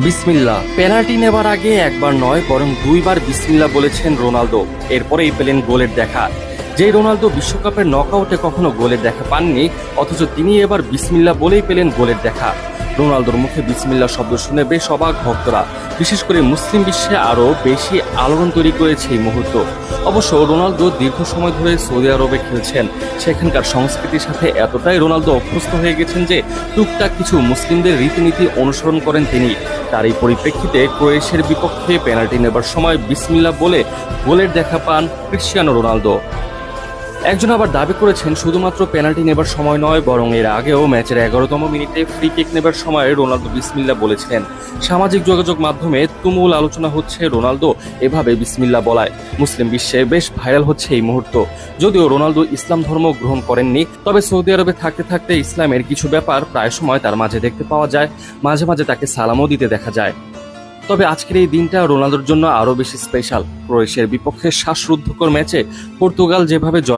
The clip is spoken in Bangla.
বিসমিল্লাহ। পেনাল্টি নেবার আগে একবার নয় বরং দুইবার বিসমিল্লাহ বলেছেন রোনালদো। এরপরেই পেলেন গোলের দেখা। যে রোনালদো বিশ্বকাপের নকআউটে কখনো গোলের দেখা পাননি, অথচ তিনি এবার বিসমিল্লাহ বলেই পেলেন গোলের দেখা। রোনালদোর মুখে বিসমিল্লাহ শব্দ শুনে বেশ অবাক ভক্তরা, বিশেষ করে মুসলিম বিশ্বে আরও বেশি আলোড়ন তৈরি করেছে এই মুহূর্ত। অবশ্য রোনালদো দীর্ঘ সময় ধরে সৌদি আরবে খেলছেন। সেখানকার সংস্কৃতির সাথে এতটাই রোনালদো অভ্যস্ত হয়ে গেছেন যে টুকটাক কিছু মুসলিমদের রীতিনীতি অনুসরণ করেন তিনি। তার এই পরিপ্রেক্ষিতে ক্রোয়েশিয়ার বিপক্ষে পেনাল্টি নেবার সময় বিসমিল্লাহ বলে গোলের দেখা পান ক্রিশ্চিয়ানো রোনালদো। একজন আবার দাবি করেছেন শুধুমাত্র পেনাল্টি নেবার সময় নয় বরং এর আগেও ম্যাচের 11তম মিনিটে ফ্রি কিক নেবার সময় রোনালদো বিসমিল্লাহ বলেছেন। সামাজিক যোগাযোগ মাধ্যমে তুমুল আলোচনা হচ্ছে রোনালদো এভাবে বিসমিল্লাহ বলায়। মুসলিম বিশ্বে বেশ ভাইরাল হচ্ছে এই মুহূর্ত। যদিও রোনালদো ইসলাম ধর্ম গ্রহণ করেননি, তবে সৌদি আরবে থাকতে থাকতে ইসলামের কিছু ব্যাপার প্রায় সময় তার মাঝে দেখতে পাওয়া যায়। মাঝে মাঝে তাকে সালামও দিতে দেখা যায়। তবে আজকের এই দিনটা রোনালদোর জন্য আরও বেশি স্পেশাল। ক্রোয়েশিয়ার বিপক্ষে শ্বাসরুদ্ধকর ম্যাচে পর্তুগাল যেভাবে